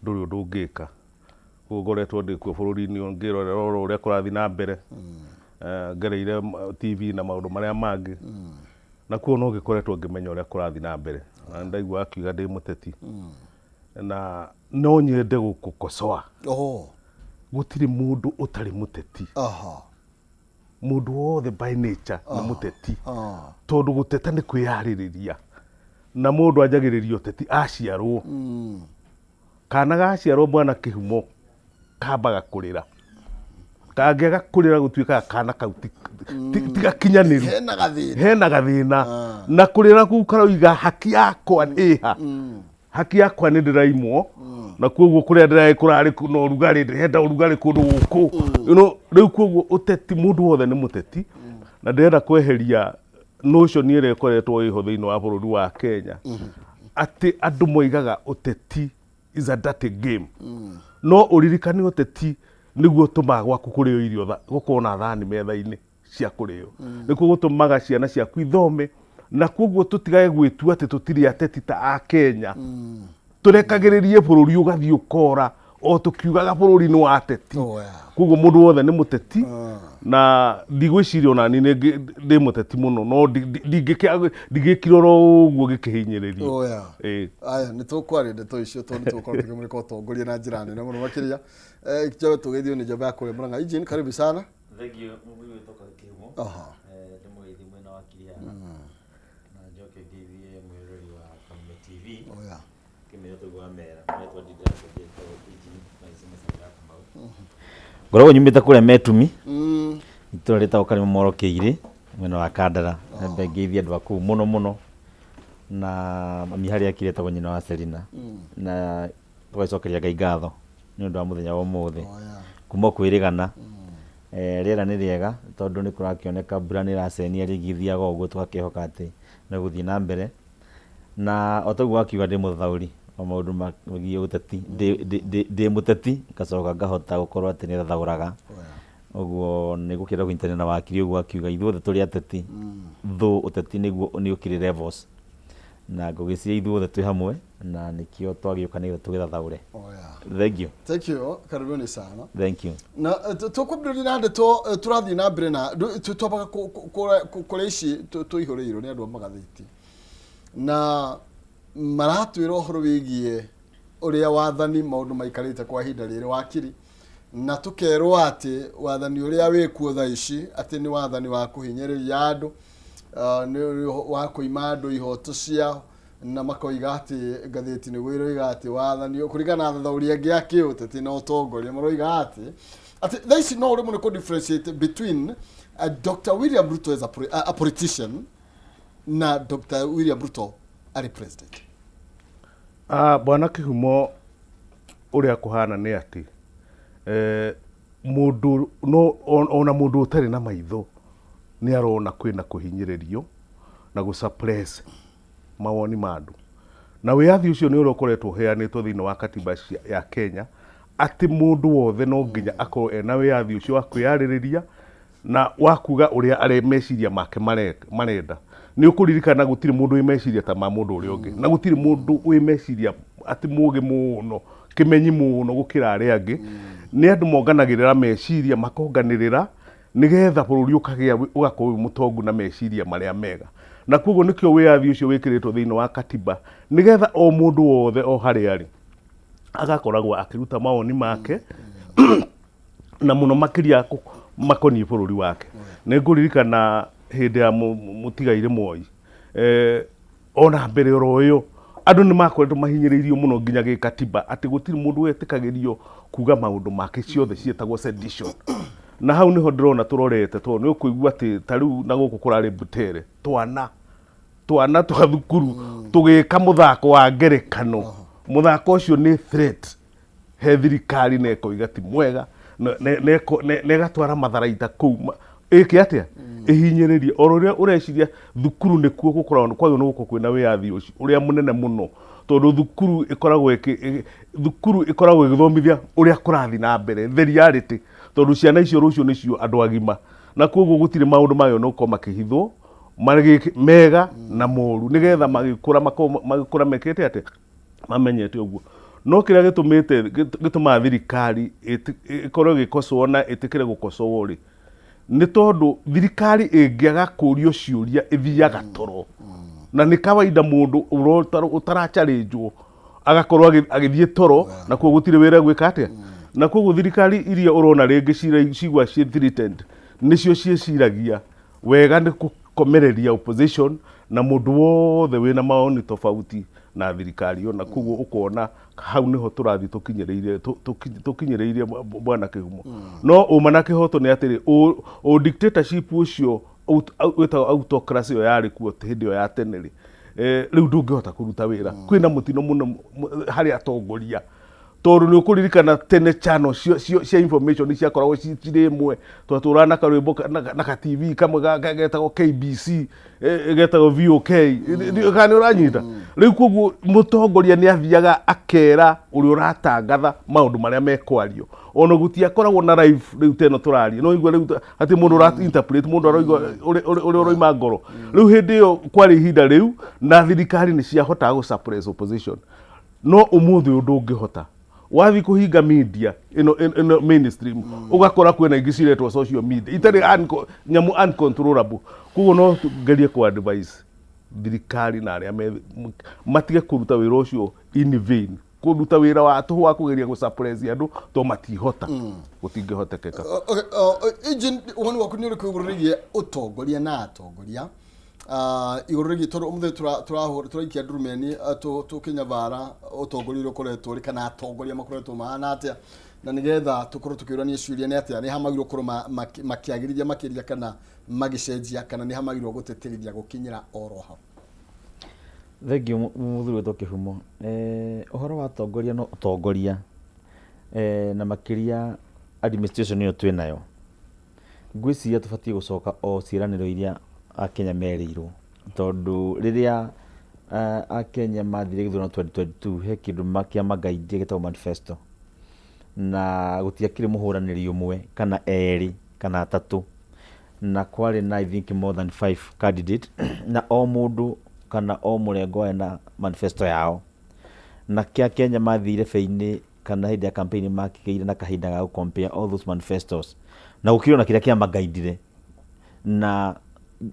nduri ndungika ngoretwo ndikuo bururi-ini ngirorera uria kurathi na mbere ngereire TV na maundu maria mangi na kuo no ngikoretwo ngimenya uria kurathi na mbere na ndaigua akiuga ndi muteti na no nyende gukukosoa gutiri mundu utari muteti mundu wothe by nature ni muteti tondu guteta ni kwiyaririria na mundu anjagiririo teti aciarwo kana gaciarwo mwana kihumo kambaga kurira kangega kurira gutuika kana kau tiga kinyaniru hena gathina na kurira ku karoiga haki yakwa niha haki yakwa ni ndiraimwo na kuoguo kuria ndirai kurari no urugari ndihenda urugari kundu guku riu kuoguo uteti mundu wothe ni muteti na ndirenda kweheria notion ire ikoretwo iho thiini wa bururi wa Kenya ati andu moigaga uteti is a dirty game no uririkani uteti niguo tumaga gwaku kurio irio gukona thani metha-ini cia kurio nikuo gutumaga ciana ciaku ithome na kuoguo tutigage gwitua ati tutiri ateti ta a Kenya turekagiririe bururi ugathi ukora o tukiugaga bururi ni wa ateti kuoguo mundu wothe ni muteti na ndigwiciria ona ni ndi muteti muno no ndingikiroro uguo gikihinyiririo aya ni tukwari ndeto icio tondu tukorwo tukimurika utongoria na njira nene muno makiria kijobe tugethio ni jobe akure muranga ijini karibu sana thank you mubi witoka kihumo ndimwethi mwena wa kiria na njoke ngithie mwirori wa Governmental TV kimiro tugwa mera metwa didra kujeto ijini maisema sanga kamau ngoragwo nyumite kuria metumi itura rita ukarimo morokeire mwena wa Kandara mbe ngithie andu aku muno na mihari akiretagwo nyina wa Selina na twacokeria Ngai ngatho ni undu wa muthenya wa umuthi kuma kwirigana riera ni riega tondu ni kurakioneka mbura ni racenia rigithiaga uguo twakihoka ati na guthii na mbere na otaguo akiuga ndi muthauri o maundu magie uteti ndi muteti ngacoka ngahota gukorwo ati ni thathauraga uguo ni gukira kuintana na wakiri uguo akiuga ithuothe turi ateti thu uteti niguo ni ukiri levels na ngugiciria ithuothe twi hamwe na nikio twagiukanire tugithathaure thank you karibuni sana thank you na tukubirira na ndeto turathi na mbere na twabaga kureici tuihureirwo ni andu magathiti na maratwira uhoro wigie uria wathani maundu maikarite kwa hinda riri wakiri na tukerwo ati wathani uria wikuo thaici ati ni wathani wa kuhinyiriria andu ni wa kuima andu ihoto ciao na makoiga ati ngathiti ni wiroiga ati wathani kurigana na thathauri angi akiuteti na utongoria maroiga ati thaici no uri muno ku differentiate between Dr. William Ruto as a politician na Dr. William Ruto as president. Bwana Kihumo uria kuhana ni ati mundu no ona mundu utari na maitho ni arona kwina kuhinyiririo na suppress mawoni mandu na wiathi ucio ni urokoretwo heanitwo thiini wa katiba ya Kenya ati mundu wothe no nginya akorwo ena wiathi ucio wa kwiyaririria na wakuga uria are meciria make marenda ni ukuririkana gutiri mundu wimeciria ta ma mundu uria ungi na gutiri mundu wimeciria ati mugi muno kimenyi muno gukira aria angi ni andu monganagirira meciria makonganirira nigetha bururi ukagia ugakorwo mutongu na meciria maria mega na kuoguo nikio wiathi ucio wikiritwo thiini wa katiba nigetha o mundu wothe o hari ari agakoragwo akiruta mawoni make na muno makiria makoni bururi wake ni nguririkana hindi ya mutigaire Moi ona mbere royo andu ni makoretwo mahinyiririo muno nginya gi katiba ati gutiri mundu wetikagirio kuga maundu make ciothe cietagwo sedition na hau niho ndirona turorete to ni ukuigua ati tariu na guku kurari Butere twana twa thukuru tugika muthako wa ngerekano muthako ucio ni threat he thirikari na ikoiga ti mwega ne gatwara matharaita kuu iki atia ihinyiririe ororia ureciria thukuru ni kuo gukorwo kwagyo no guko kwina wiathi ucio uria munene muno tondu thukuru ikoragwo igithomithia uria kurathi na mbere the reality tondu ciana icio rucio nicio andu agima na kuoguo gutire maundu mayo no ko makihithwo mega na moru nigetha magikura mekete ate mamenyete uguo no kĩrĩa gĩtũmaga thirikari ĩkorwo ĩgĩkoswo na ĩtĩkĩre gũkoswo rĩ nĩ tondũ thirikari ĩngĩaga kũrio ciũria ĩthiaga toro na nĩ kawaida mũndũ ũtaracarĩnjwo agakorwo agĩthiĩ toro na kuo gũtirĩ wĩra gwĩka atĩa na kuo thirikari iria ũrona rĩngĩ cigwa ciĩ threatened nĩcio ciĩciragia wega nĩ gũkomereria opposition na mũndũ wothe wĩna maoni tofauti na thirikari ona kuo ũkona hau nĩho tũrathi tũkinyĩrĩirie bwana Kĩhumo no ũma na kĩhoto nĩ atĩrĩ dictatorship ũcio wĩtagwo autocracy ĩyo yarĩ kuo hĩndĩ ĩyo ya tene rĩ rĩu ndũngĩhota kũruta wĩra kwĩna mũtino mũno harĩ atongoria tondũ nĩ ũkũririkana tene channel cia information ciakoragwo cirĩ ĩmwe twatũraga na karwĩmbo na ka TV kamwe getagwo KBC getagwo VOK kana nĩ ũranyita rĩu koguo mũtongoria nĩ athiaga akera ũrĩa ũratangatha maũndũ marĩa mekwario ona gũtiakoragwo na live rĩu teno tũraria no igua rĩu atĩ mũndũ ũra interpret mũndũ aroigua ũrĩa ũroima ngoro rĩu hĩndĩ ĩyo kwarĩ ihinda rĩu na thirikari nĩ ciahotaga gũ-suppress opposition no ũmũthĩ ndũngĩhota wathi kuhinga media ino mainstream ugakora kwena ingi ciretwo social media itari nyamu uncontrollable kugo no ngerie ku advice thirikari na aria matige kuruta wira ucio in vain kuruta wira wa tuhu wa kugeria gusuppress andu to matihota gutingihotekeka agent wonu wakunire kwiguririe utongoria na atongoria igururigi toro umuthe turaikia ndurumeni tukinya bara utongoria ukoretwo ri kana atongoria makoretwo mahana atia na nigetha tukorwo tukiurania ciuria ni atia ni hamagirwo kuruma makiagirithia makiria kana magicenjia kana ni hamagirwo guteterithia gukinyira oro hau thegio muthuri wetu Kĩhumo uhoro wa atongoria no utongoria na makiria administration yo twinayo ngwiciria tubatie gucoka o ciraniro iria Akenya merirwo tondu riria Akenya mathire githurano 2022 he kindu makia magaidie gitagwo manifesto na gutiakire muhuraniri umwe kana eri kana atatu na kwari na I think more than 5 candidate na o mundu kana o murengo ena manifesto yao na kia Kenya mathire feini kana hindi ya campaign makigeire na kahinda ga compare all those manifestos na ukirona kiria kia magaidire na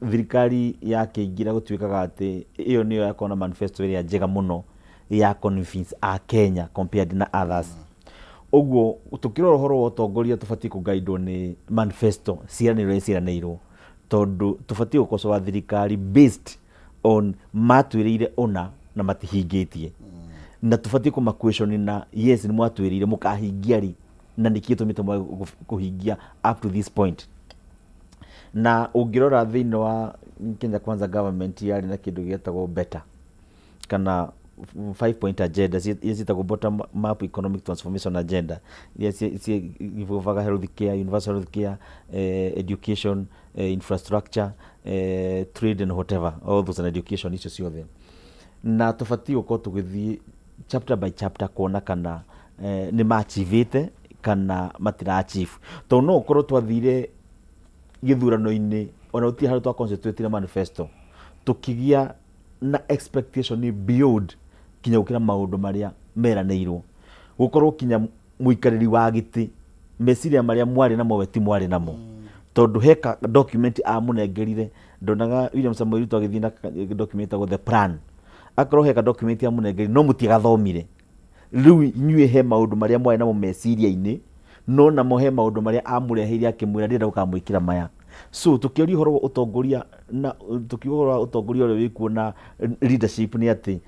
thirikari yake ingira gutwikaga ati iyo niyo yakona manifesto ĩrĩa njega muno ya convince a Kenya compared na others oguo tukirora horo wa utongoria tubatie kugaidwo ni manifesto ciranĩirwo tondu tubatie gukocoa thirikari based on matwĩrĩire ona na matihingitie na tubatie kuma question na yes ni mwatwĩrĩire mukahingia ri na nikĩ tumite kuhingia up to this point na ungirora thiini wa Kenya Kwanza government yari na kindu gietagwo better kana 5 point agenda yetagwo bottom up economic transformation agenda ivuvaga health care, universal health care, education, infrastructure, trade and whatever, all those and education icio ciothe na tubatie uko tugithii chapter by chapter kuona kana ni maachivite kana matira achieve to no ukorwo twathire githurano-ini ona uti haru twa constitute na manifesto tukigia na expectation ni beyond kinya ukira maundu maria meranĩirwo gukorwo kinya muikariri wa giti meciria maria mwari namo weti mwari namo tondu heka document amunengerire ndonaga William Samoei Ruto agithii na document go the plan akoro heka document amunengerire no mutigathomire riu nyue he maundu maria mwari namo meciria-ini no na mohe maundu maria amureheire akimwira ndira ukamwikira maya so tukiori horo utongoria na tukiora utongoria uri wikuona leadership ni ati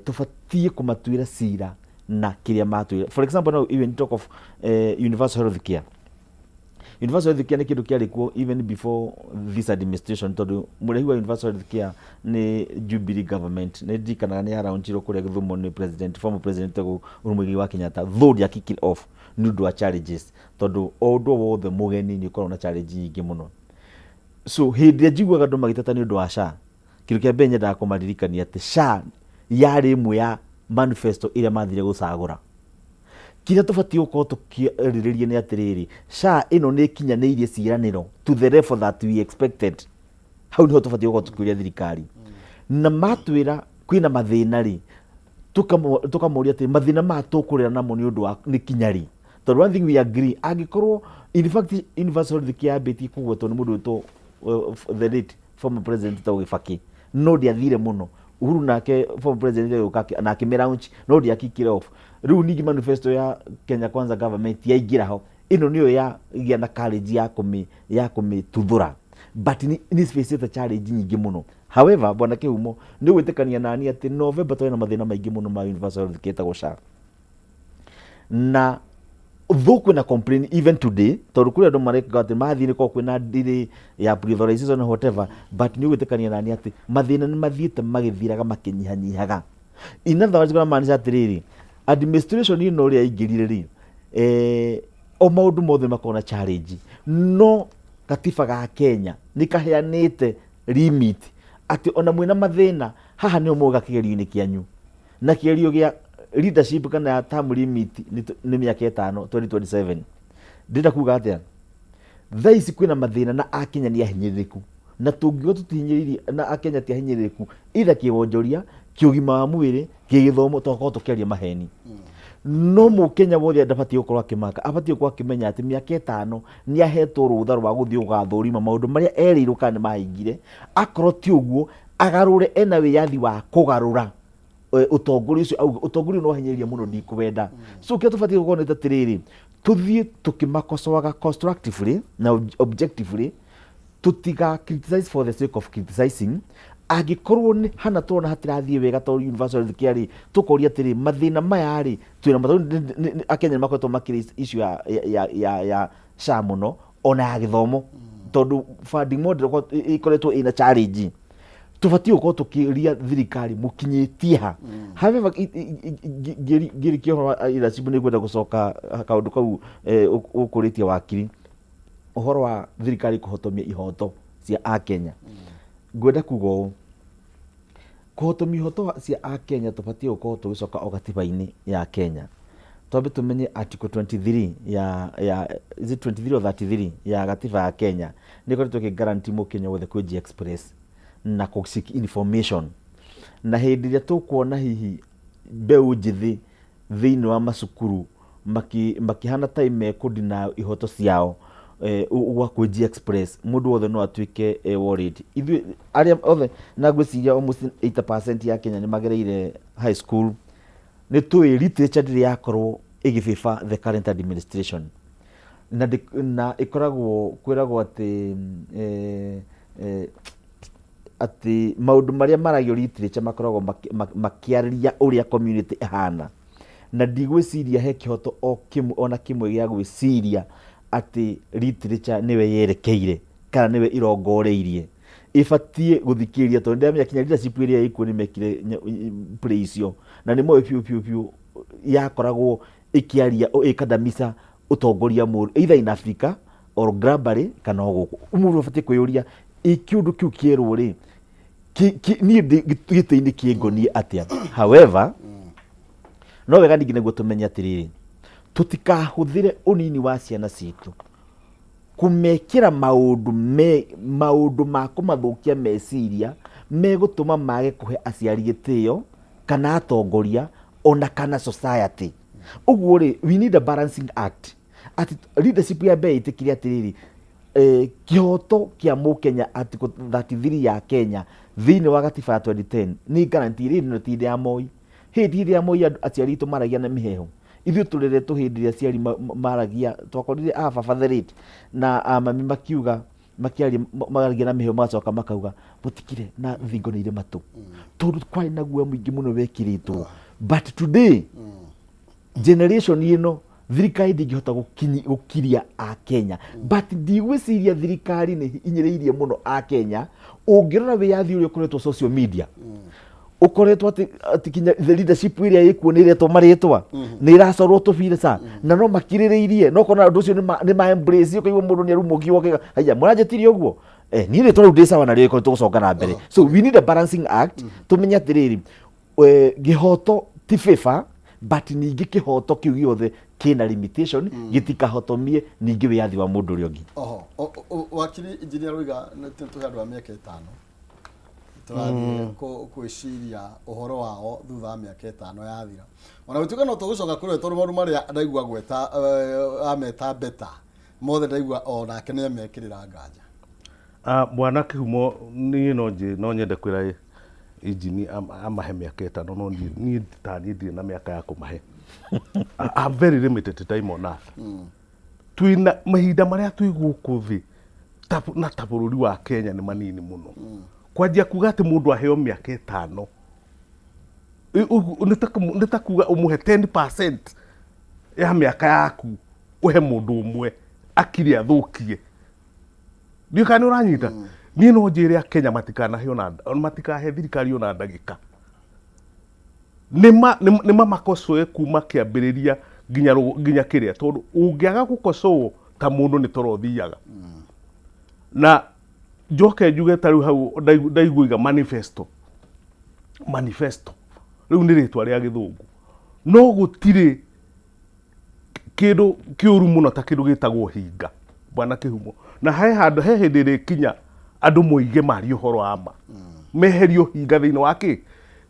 tufatie kumatwira cira na kiria matwira for example now even talk of universal health care. Universal health care ni kindu kiari kuo even before this administration tondu murehi wa universal health care ni Jubilee government ni dikana ni around iro kuria Githumo ni president former president Uhuru wa Kenyatta though ya kick off nundu wa challenges tondu ondo wothe mugeni ni korona challenge nyingi muno so hindi njiguaga andu magitata ni undu wa SHA kindu kia mbere nyendaga kumaririkania ati SHA yari imwe ya manifesto iria mathire gucagura kiria tubatie uko tukiriririe ni atiriri SHA ino ni kinyanĩirie ciranĩro to the level that we expected hau niho tubatie uko tukiria thirikari na matwira kwina mathina ri tukamoria ati mathina ma tukurira namo ni undu wa ni kinyari tondu one thing we agree angikorwo in fact universal thikiambiti kugwetwo ni mundu to the late former president to Gibaki no ndiathire muno Uhuru nake former president yuka na akimelaunch no ndiakikire off riu ningi manifesto ya Kenya Kwanza government yaingira ho ino niyo ya gia na courage ya kumituthura but ni face the challenge nyingi muno. However bwana Kihumo ni gwitikania nani ati November twina mathina maingi muno ma universal thikietagwo SHA na thuku na complain even today tondu kuri andu mareka ati mathini ko kwina delay ya privatization or whatever but ni gwitikania nani ati mathina ni mathiite magithiraga makinyihanyihaga in other words gona maanisha atiriri administration ino ria ingirire ri o maundu mothe makona challenge no katiba ga Kenya ni kaheanite limit ati ona mwina mathina haha ni umuga kigerio-ini kianyu na kigerio gia leadership kana term limit ni miaka 5 2027 ndenda kuga atia thaisi kwina mathina na Akenya ni ahinyiriku na tungigo tutihinyiririe na Akenya ti ahinyiriku ira kiwonjoria kiugima wa mwiri kigithomo tokoro tukiaria maheni no mu Kenya wothe ndabati gukorwo akimaka abati gukorwo akimenya ati miaka 5 ni ahetwo rutha rwa guthii ugathurima maundu maria erirwo kana mahingire akorwo ti uguo agarure ena wiyathi wa kugarura utongori ucio au utongori no hinyiria muno ndikuwenda so kio tubati gukona tatiriri tuthie tukimakosoaga constructively na objectively tutiga criticize for the sake of criticizing agikorwo ni hana tona hatirathie wega to universal kiari tukoria tiri mathina maya ri twina mathina Akenya makoretwo makiri issue ya SHA muno ona ya githomo tondu funding model ikoretwo ina challenge tubati uko tukiria thirikari mukinyitie ha however girikio ira cibu ni gwenda gucoka kaundu kau ukuritie wakiri uhoro wa thirikari kuhotomia ihoto cia Akenya gwenda kugo kuhotomia ihoto cia Akenya tubati uko tugicoka o gatiba-ini ya Kenya tobe tumenye article 23 ya is it 23 or 33 ya gatiba ya Kenya niko tukigaranti mu Kenya wothe kweji express na kuseek information na hindi ria tukuona hihi mbeu njithi thiini wa masukuru makihana time kudina ihoto ciao ugwa kweji express mundu wothe no atuike worried ithu aria othe na gwiciria almost 80% ya Kenya ni magereire high school ni tui literature ndiri yakorwo igififa the current administration na ikoragwo kwiragwo ati maundu maria maragio literature makoragwo makiariria uria community ihana na ndigwiciria he kihoto o kimwe ona kimwe gia gwiciria ati literature niwe yerekeire kana niwe irongoreirie ifatie guthikiria tondu ndamenya kinya leadership iria ikuo ni mekire play icio na ni moyo piu yakoragwo ikiaria o ikadamisa utongoria mu either in Africa or globally kana guku umuru fatie kuyuria ikiundu kiu kierwo ri ni gitini kiengoni atia however no wega ndigine gwo tumenya atiriri tutikahuthire unini wa ciana citu kumekira maundu ma kumathukia meciria megutuma mage kuhe aciari gitio kana atongoria ona kana society uguo ri we need a balancing act at leadership ya be itikiria atiriri kihoto kia mu Kenya article 33 ya Kenya thiini wa gatiba ya 2010 ni guarantee ri no tinde ya Moi hindi ya Moi aciari tu maragia na miheho ithu turere tu hindi ya aciari maragia twakorire fatherate na mami makiuga makiari maragia na miheho macoka makauga mutikire na thingo ni ire matu tondu kwai na guo mwingi muno wekiritwo but today generation ino thirikari ndingihota gukiria a Kenya but ndigwiciria thirikari ni inyiriirie muno a Kenya ungirora wiyathi uri ukoretwo social media ukoretwo ati kinya the leadership iria ikuo ni iretwo maritwa ni iracorwo tubire sa na no makiririirie no kona ndu ucio ni ma embrace ukaigwa mundu ni arumugio akiga haya muranjetirie uguo ni ri twaru ndisa wana ri ko tugucoka na mbere so we need a balancing act tumenya atiriri gihoto ti FIFA but ningi kihoto kiu giothe kina limitation gitikahotomie ningi wiyathi wa mundu uri ungi wakiri engineer Ruiga tuhe andu a miaka 5 tũrathiĩ gwĩciria ũhoro wao thutha wa mĩaka 5 yathira. Ona gũtuĩka no tũgũcoka kũrĩ tondũ maũndũ marĩa ndaigua gweta ameta beta mothe ndaigua onake nĩ amekĩrĩra nganja. Bwana Kihumo niĩ no nyende kwĩra injini amahe mĩaka 5 no niĩ ndirĩ na mĩaka ya kũmahe. I'm very limited time on earth. Twina mahinda marĩa twĩ gũkũ thĩ na ta bũrũri wa Kenya nĩ manini mũno. Kwanjia kuga atĩ mũndũ aheo mĩaka 5 nĩ ta kuga ũmũhe 10% ya mĩaka yaku ũhe mũndũ ũmwe akiri athũkie. Ndiũ kana ũranyita? Niĩ no njĩre Kenya matikahe thirikari ona ndagĩka. Nĩma makocoe kuma kĩambĩrĩria nginya kĩrĩa tondũ ũngĩaga gũkocwo ta mũndũ nĩ toro thiaga. Na njoke njuge ta rĩu hau ndaiguiga manifesto rĩu nĩ rĩtwa rĩa gĩthũngũ no gũtirĩ kĩndũ kĩũru mũno ta kĩndũ gĩtagwo hinga Bwana Kihumo. Na he hĩndĩ ĩrĩkinya andũ moige mari ũhoro wa ma meherio hinga thĩinĩ wa kĩ.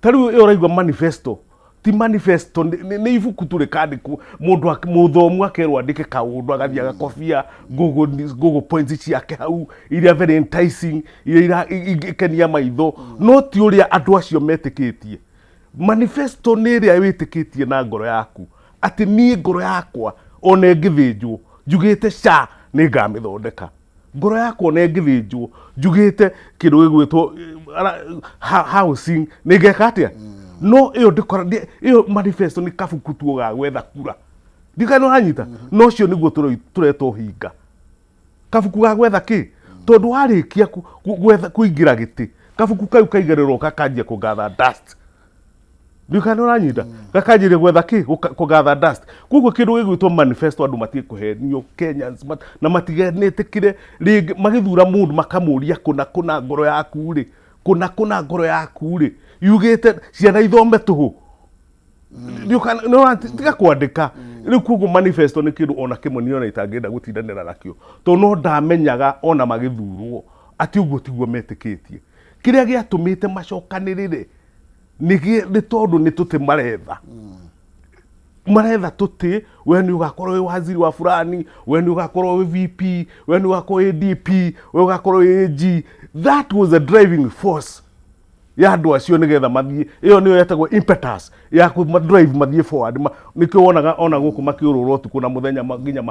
Ta rĩu ĩyo ũraigua manifesto ti manifesto nĩ ibuku tũrĩkandĩkwo mũndũ mũthomu akerwo andĩke kaũndũ agathiĩ agakobia Google points ciake hau iria very enticing iria ikenia maitho no ti ũrĩa andũ acio metĩkĩtie. Manifesto nĩ ĩrĩa wĩtĩkĩtie na ngoro yaku atĩ niĩ ngoro yakwa ona ĩngĩthĩnjwo njugĩte SHA nĩ ngamĩthondeka. Ngoro yakwa ona ĩngĩthĩnjwo njugĩte kĩndũ gĩgwĩtwo housing nĩ ngeka atĩa. No ĩyo manifesto nĩ kabuku tu ga gwetha kura. Ndikana ũranyita no cio nĩguo tũretwo hinga. Kabuku ga gwetha kĩ tondũ warĩkia gwetha kũingĩra gĩtĩ kabuku kau kaigererwo kakanjia kũgatha dust. Ndikana ũranyita gakanjia gwetha kĩ kũgatha dust. Koguo kĩndũ gĩgwĩtwo manifesto andũ matie kũhenio Kenyans na matiganĩtĩkire rĩngĩ magĩthura mũndũ makamũria kũna ngoro yaku rĩ kũna ngoro yaku rĩ yugĩte ciana ithome tũhũ. Tiga kwandĩka rĩu koguo manifesto nĩ kĩndũ ona kĩmwe niĩ ona itangĩenda gũtindanĩra nakĩo tondũ no ndamenyaga ona magĩthurwo atĩ ũguo tiguo metĩkĩtie. Kĩrĩa gĩatũmĩte macokanĩrĩre nĩ tondũ nĩ tũtĩ maretha tũtĩ we nĩ ũgakorwo wĩ waziri wa fulani we nĩ ũgakorwo wĩ VP we nĩ ũgakorwo wĩ DP we ũgakorwo wĩ AG. That was a driving force ya andũ acio nĩgetha mathiĩ. Ĩyo nĩyo yetagwo impetus ya drive mathiĩ forward. Nĩkĩo wonaga ona gũkũ makĩũrũrwo ũtukũ na mũthenya nginya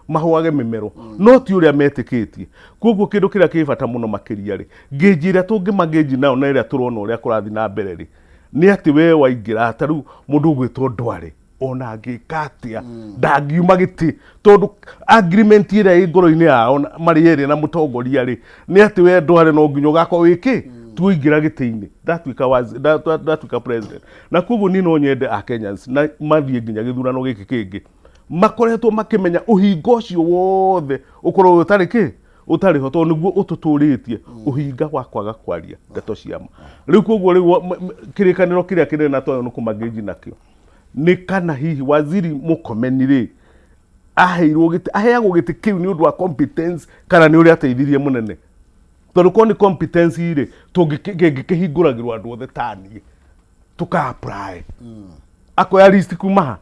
mahũage mĩmero no ti ũrĩa metĩkĩtie. Koguo kĩndũ kĩrĩa kĩ bata mũno makĩria rĩ ngĩnji ĩrĩa tũngĩmangĩnji nayo na ĩrĩa tũrona ũrĩa kũrathiĩ na mbere rĩ nĩ atĩ we waingĩra ta rĩu mũndũ ũgwĩtwo Ndware ona angĩka atĩa ndangiuma gĩtĩ tondũ agreement ĩrĩa ĩ ngoro-inĩ yao marĩ erĩ na mũtongoria rĩ nĩ atĩ we Ndware no nginya ũgakorwo wĩkĩ tuingĩra gĩtĩ-inĩ ndatuĩka president. Na koguo niĩ no nyende Kenyans na mathiĩ nginya gĩthurano gĩkĩ kĩngĩ makoretwo makĩmenya ũhinga ũcio wothe ũkorwo ũtarĩ ho tondũ nĩguo ũtũtũrĩtie ũhinga wa kwaga kwaria ndeto cia ma. Rĩu koguo kĩrĩkanĩro kĩrĩa kĩnene na twayo nĩ kũmangĩnji nakĩo nĩ kana hihi waziri Mũkomeni rĩ aheagwo gĩtĩ kĩu nĩ ũndũ wa competence kana nĩ ũrĩa ateithirie mũnene. Tondũ ko nĩ competence rĩ tũngĩkĩhingũragĩrwo andũ othe ta niĩ tũka-apply akoya list kuma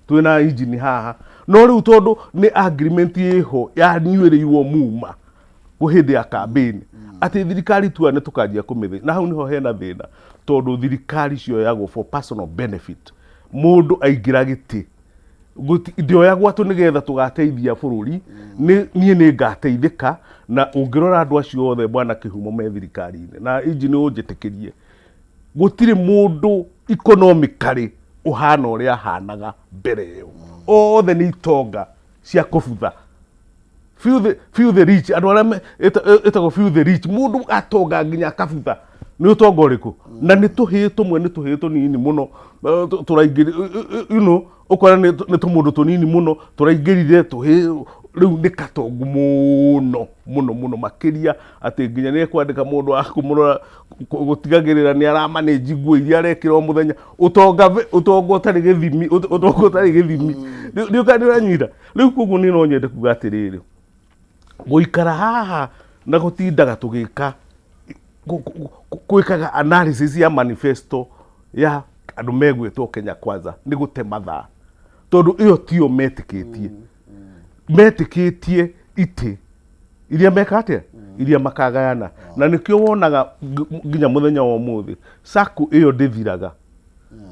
twĩna injini haha no rĩu tondũ nĩ agreement ĩho yanyuĩrĩirwo muma hĩndĩ ya campaign atĩ thirikari tua nĩ tũkanjia kũmĩthĩ na hau nĩho hena thĩna tondũ thirikari cioyagwo for personal benefit. Mũndũ aingĩra gĩtĩ ndioyagwo atũ nĩgetha tũgateithia bũrũri niĩ nĩ ngateithĩka na ũngĩrora andũ acio othe Bwana Kihumo me thirikari-inĩ na injini ũnjĩtĩkĩrie gũtirĩ mũndũ economically ũhana ũrĩa ahanaga mbere ĩyo othe nĩ itonga cia kũbutha. Few the rich andũ arĩa ĩtagwo few the rich mũndũ atonga nginya akabutha nĩ ũtonga ũrĩkũ na nĩ tũhĩĩ tũmwe nĩ tũhĩĩ tũnini mũno tũraingĩrire ũkora nĩ tũmũndũ tũnini mũno tũraingĩrire tũhĩĩ rĩu nĩ katongu mũno makĩria atĩ nginya nĩ ekwandĩka mũndũ wa kũmũrora gũtigagĩrĩra nĩ aramanĩnji nguo iria arekĩra o mũthenya ũtonga ũtarĩ gĩthimi nĩ ũranyita. Rĩu koguo niĩ no nyende kuga atĩrĩrĩ gũikara haha na gũtindaga tũgĩka gwikaga analysis ya manifesto ya andu megwitwo Kenya Kwanza ni gute mathaa tondu iyo tio metikitie ite iria mekatia iria makagayana na nikio wonaga nginya muthenya wa muthi saku iyo ndithiraga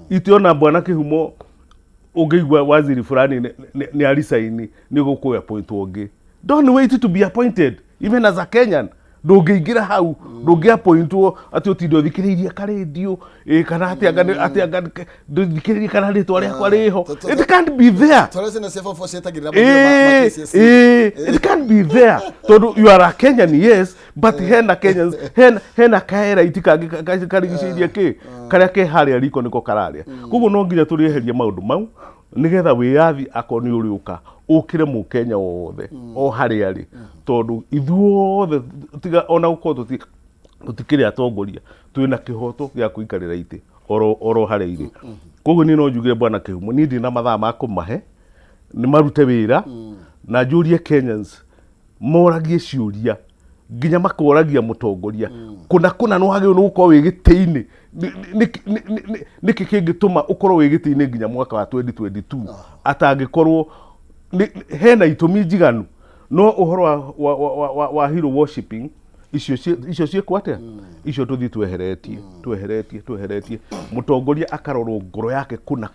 itiona bwana Kihumo ungeigwa waziri fulani ni alisaini ni gukuya point wongi don't wait to be appointed even as a Kenyan ndungiingira hau ndungiapointwo ati utindo thikiriria ka radio kana ati ndithikiriria kana ritwa riakwa riho it can't be there it can't be there tondu you are a Kenyan yes but hena Kenyans hena kaera itikangikarigiceria ki karia ke haria riko niko kararia koguo no nginya turieheria maundu mau nigetha wiyathi akoni uriuka ukire mu Kenya wothe o hari ari tondu ithuothe tiga ona gukorwo tutikire atongoria twina kihoto gya kuikarira ite oro hari iri koguo ni no njugire bwana Kihumo ni ndi na mathaa ma kumahe ni marute wira na njurie Kenyans moragie ciuria nginya makoragia mutongoria kuna no hage no gukorwo wigitiini niki kingituma ukorwo wigitiini nginya mwaka wa 2022 atangikorwo hena itumi njiganu no uhoro wa hero worshiping icio ciekwate icio tuthi tweheretie mutongoria akarorwo ngoro yake kuna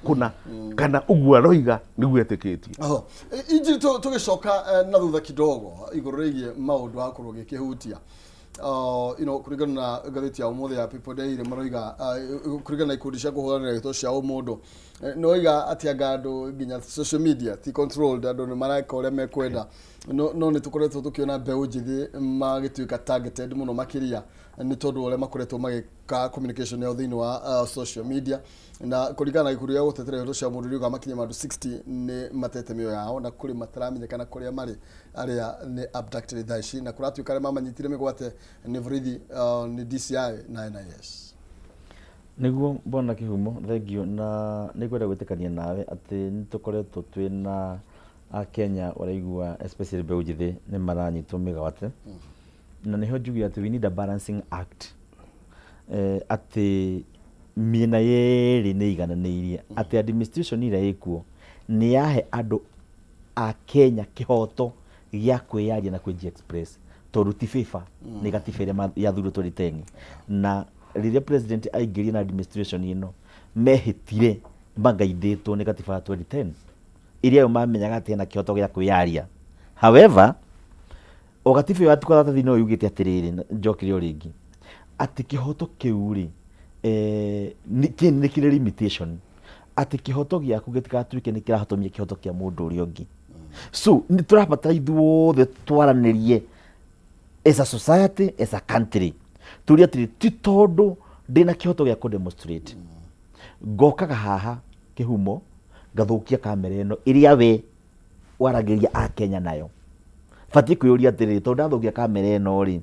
kana ugwa roiga niguo etikitie inji tugicoka na thutha kidogo iguru rigie maundu akorwo gikihutia kuringana na gatheti ya umuthi ya People Daily maroiga kuringana na ikundi cia kuhuranira gito cia umundu noiga ati andu nginya social media ti controlled andu ni maraka uria mekwenda no ni tukoretwo tukiona mbeu njithi magituika targeted muno makiria ni tondu uria makoretwo magika communication ya thini wa social media na kuringana na ikundi ya guteterera gito cia mundu riuga makinya mandu 60 ni matete mioyo yao na kuri mataramenyekana kuria mari aria ni abducted thaici na kuratuika aria mamanyitire migwate ni borithi ni DCI na NIS niguo bona Kihumo thengio na nigwenda gwitikania nawe ati nitukoretwo twina a Kenya uraigua especially mbeu njithi ni maranyitwo migwate na niho njugi ati we need a balancing act ati miena yeri ni igananirie ati administration ira ikuo ni yahe andu a Kenya kihoto gya kwiyaria na kwi express tondu ti FIFA ni gatifere ya thuru 2010 na riria president aingirie na administration ino mehitire magaithitwo ni gatiba 2010 iria yo mamenyaga ati na kihoto gya kwiyaria however o gatiba ya tukatha thino yugite atiriri njokire ringi ati kihoto kiuri ni kire limitation ati kihoto gyaku gitikatuike ni kirahotomia kihoto kia mundu uri ungi so ni turabatara ithuothe twaranirie as a society as a country turia ti tondu ndina kihoto gya ku demonstrate ngokaga haha Kihumo ngathukia kamera ino iria we waragiria a Kenya nayo fati kuyuria atiri tondu ndathukia kamera ino ri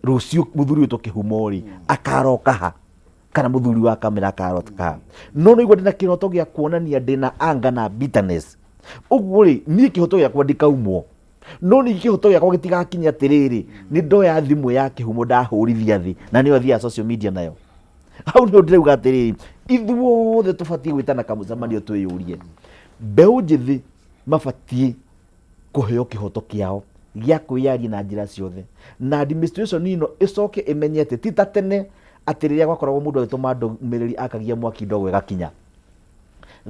rucio muthuri wito Kihumo ri akaroka ha kana muthuri wa kamera akaroka no igwa ndina kihoto gya kuonania ndina anga na bitterness uguo ri ni kihoto gya kwandika umwo no ni kihoto gya kwa gitigakinya atiriri ni ndoya thimu ya Kihumo ndahurithia thi na ni othia social media nayo hau ndio ndirauga atiriri ithuothe tubatie gwitana kamucamanio twiyurie mbeu njithi mabatie kuheo kihoto kiao gya kwiyaria na njira ciothe na administration ino icoke imenyete ti ta tene atiriria gwakoragwo mundu agituma ndumiriri akagia mwaki ndogo igakinya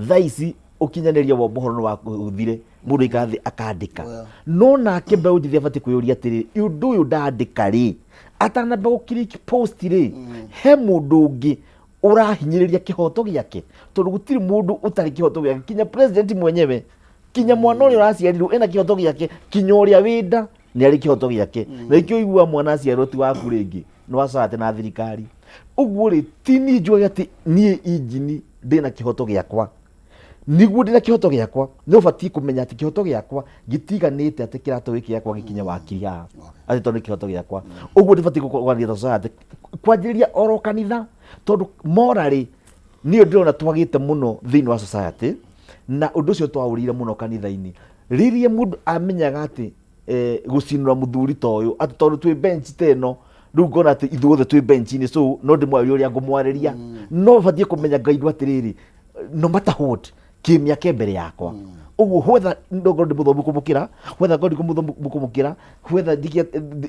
thaici ukinyaniria wa mohoro wa uthire mundu ikathi akandika no nake mbeu njithi abatie kwiyuria atiriri undu uyu ndandika ri atana mbeu click post ri he mundu ungi urahinyiriria kihoto giake tondu gutiri mundu utari kihoto giake kinya president mwenyewe kinya mwana uria uraciarirwo ena kihoto giake kinya uria winda ni ari kihoto giake na ikio igua mwana aciarwo ti waku ringi no wacate na thirikari uguo ri tini njua ati nie injini ndina kihoto giakwa niguo ndina kihoto giakwa no batie kumenya ati kihoto giakwa gitiganite ati kirato giki giakwa gikinya wakiria ati tondu kihoto giakwa uguo ndibatie kugwanira society kwanjiriria oro kanitha tondu morally niyo ndirona twagite muno thini wa society na undu ucio twaurire muno kanitha-ini ririe mundu amenyaga ati gucinura muthuri toyo ati tondu twi bench teno riu ngona ati ithuothe twi bench-ini so no ndimwari uria ngumwariria no batie kumenya ngaidu atiriri no matter what kimiaka mbere yakwa uguo whether ndogo ndi muthomu kumukira whether ngodi kumukira whether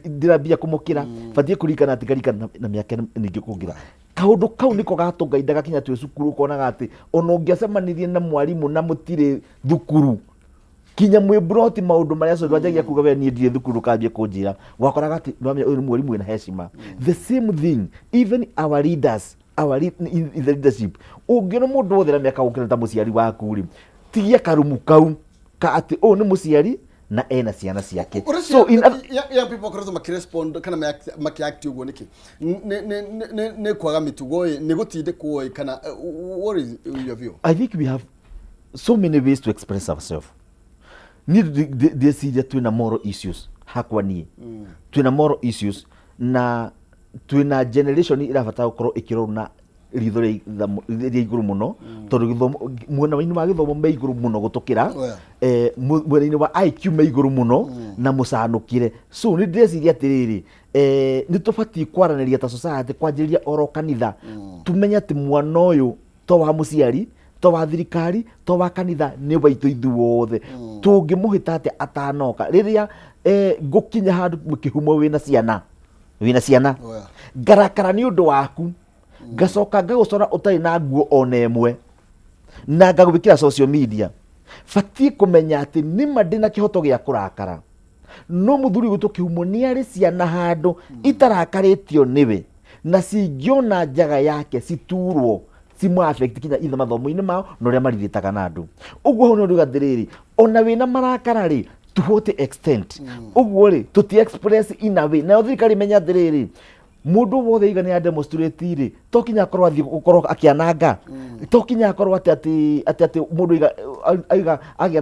ndirambia kumukira batie kurikana ati ngarikana na miaka ningi kungira kaundu kau niko gatungainda gakinya twi cukuru konaga ati ona ungiacemanirie na mwarimu na mutire thukuru kinya mwe broti maundu maria so ndwajagia kuga we nie ndire thukuru kambie kunjira wakoraga ati uyu ni mwarimu wina heshima the same thing even our leaders in the leadership ungiona mundu wothe na miaka gukira ta muciari waku ri tigia karumu kau ka ati ni muciari na ena ciana ciake so in young people koreto makirespond kana makiact uguo niki ne kwaga mitugo ni gutinde kuoi kana what is your view? I think we have so many ways to express ourselves. Ni siria twina moral issues hakwa nie twina moral issues na twina generation irabatara gukorwo ikirona ritho ria iguru muno tondu githomo mwena-ini wa githomo me iguru muno gutukira mwena-ini wa IQ me iguru muno na mucanukire so ni ndeciria atiriri ni tubati kwaraniria ta society kwanjiriria oro kanitha tumenya ati mwana uyu to wa muciari to wa thirikari to wa kanitha ni baitu ithuothe tungimuhita ati atanoka riria ngukinya handu mukihumo wina ciana ngarakara ni undu waku ngacoka ngagucora utari na nguo ona imwe na ngagwikira social media batie kumenya ati nima ndina kihoto gia kurakara no muthuri gutu kihumo ni ari ciana handu itarakaritio niwe na cingiona njaga yake citurwo cimu affect kinya itha mathomo-ini mao no ria mariritaga na andu uguo ho no rugathiriri ona wina marakara ri to what extent uguo ri tuti express in a way na thirikari menya thiriri mundu wothe igani ya demonstrate ri tokinya akorwo athi gukorwo akiananga tokinya akorwo ati mundu aiga agia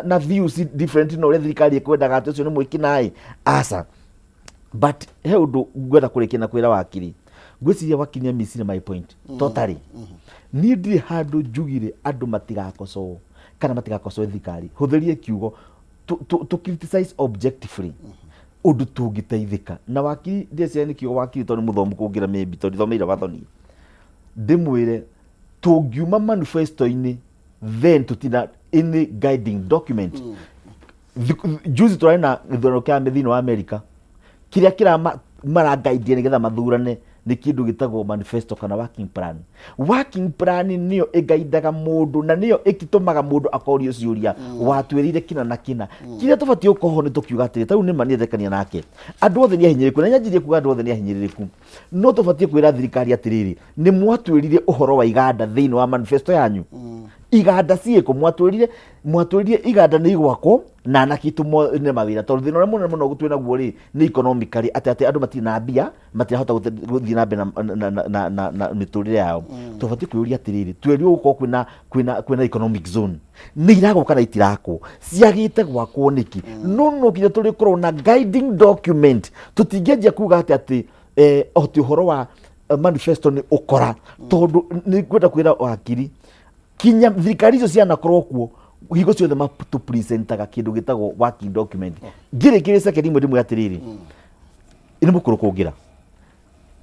na views different no ria thirikari ikwendaga ati ucio ni mwiki asa but he undu ngwenda kurikia na kwira wakiri ngwiciria wakinya misiri my point totally ni ndiri handu njugire andu matigakoco kana matigakoco thirikari huthirie kiugo to criticize objectively undu tungiteithika na wakiri ndeciria ni kiugo wakiri tondu muthomu kungira maybe tondu thomeire wathoni ndimwire tungiuma manifesto-ini then tutina any guiding document juzi turari na githurano kia thini wa America kiria kira marangaidia nigetha mathurane ni kindu gitagwo manifesto kana working plan niyo igaidaga mundu na niyo ikitumaga mundu akorio ciuria watwirire kina na kina kiria tubati ukoho ni tukiuga atiri tau ni mani thekania nake andu othe ni ahinyiriku na nyanjirie kuga andu othe ni ahinyiriku no tubati kwira thirikari atiriri ni mwatwirire uhoro wa iganda thiini wa manifesto yanyu iganda ciiko mwatwirire iganda ni igwako na nakitu ne mawira tondu thina uria muno gutwina guo ri ni economically ati andu matina mbia matirahota guthii na mbere na miturire yao tubati kwiuria atiriri twerio gukorwo kwina economic zone ni iragoka na itirako ciagite gwakwo niki no kinya turi korwo na guiding document tutingeja kuga ati oti uhoro wa manifesto ni ukora tondu ni kwenda kwira wakiri kinya thirikari icio cianakorwo kuo higo ciothe matu presentaga kindu gitagwo working document ngirikire second imwe ndimwe atiriri ini mukuru kungira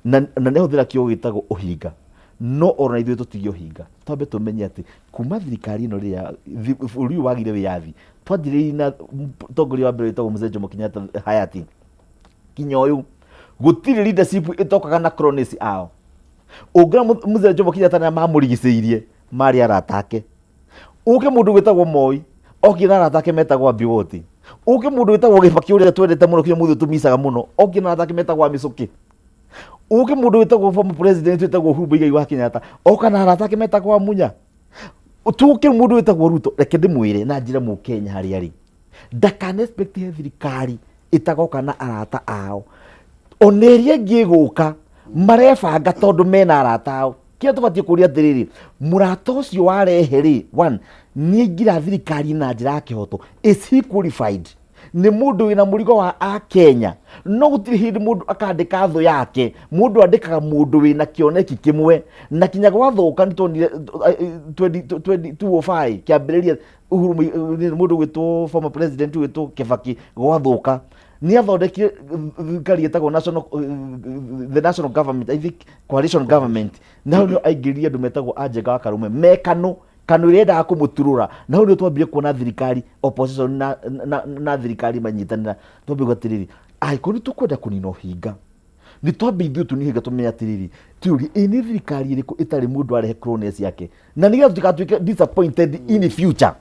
na ne huthira kio gitagwo uhinga no ona ithuĩ tũtige ũhinga twambe tũmenye atĩ kuma thirikari ĩno rĩrĩa bũrũri ũyũ wagire wĩyathi twanjĩrĩirie na mũtongoria wa mbere wĩtagwo Mzee Jomo Kenyatta hayati kinya ũyũ gũtirĩ leadership ĩtokaga na cronies ao ũngĩra Mzee Jomo Kenyatta na mamũrigicĩirie marĩ arata ake ũke mũndũ wĩtagwo Moi okire na arata ake metagwo Ambiwoti ũke mũndũ wĩtagwo Kibaki ũrĩa twendete mũno kinya mũthĩ tũmicaga mũno okire na arata ake metagwo Mĩcũki ũke mũndũ wĩtagwo former president wĩtagwo Uhuru Muigai wa Kenyatta oka na arata ake metagwo Munya tuke mũndũ wĩtagwo Ruto reke ndĩmwĩre na njĩra Mũkenya harĩa arĩ ndakana expect thirikari ĩtagoka na arata ao oneria ngĩgũka marebanga tondũ mena arata ao kia tũbatie kũria atĩrĩrĩ mũrata ũcio warehe rĩ one nĩ aingĩra thirikari na njĩra ya kĩhoto is he qualified nĩ mũndũ wĩna mũrigo wa Akenya no gũtirĩ hĩndĩ mũndũ akandĩka thũ yake mũndũ andĩkaga mũndũ wĩna kĩoneki kĩmwe na kinya gwathũka nĩ tuonire 2005 kĩambĩrĩria Uhuru mũndũ gwĩtwo former president gwĩtwo Kibaki gwathũka ni athondekire thirikari etagwo the national government, I think coalition government, na nio aingĩrire andũ metagwo Anjenga wa Karume mekano kanå ä endaga kå må turå na hau nä twambire kuona thirikari opposition na thirikari manyitanä twambire atä rä ri angĩkorwo nĩ tũkwenda kũnina ũhinga nĩ twambire ithuĩ tũnihinga tũmenye atä rä ri tũrie ĩ nĩ thirikari ĩrĩkũ ĩtarĩ mũndũ arehe cronies yake na nĩgetha tũtigatuĩke disappointed in future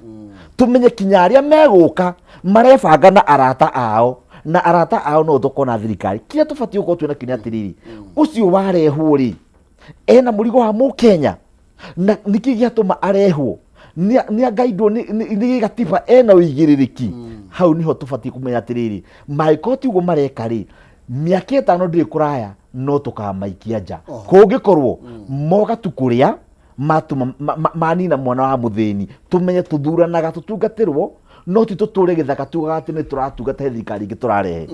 tũmenye kinya arĩa megũka marebanga na arata ao na arata ao no tũkona thirikari kĩrĩa tũbatiĩ gũkorwo twĩna kinya atä rĩ ri ũcio warehwo rĩ ena mũrigo wa Mũkenya na niki giatuma arehwo ni agaidwo ni gatiba ena uigĩrĩrĩki hau niho tũbatiĩ kũmenya atĩrĩrĩ maikoti ugo mareka rĩ mĩaka ĩtano ndĩrĩ kũraya no tũkamaikia nja kũngĩkorwo moga tukũrĩa matuma manina mwana wa mũthĩni tũmenye tũthuranaga tũtungatĩrwo no ti tũtũre gĩthaka tugaga atĩ nĩ tũratungata thirikari ingĩ tũrarehe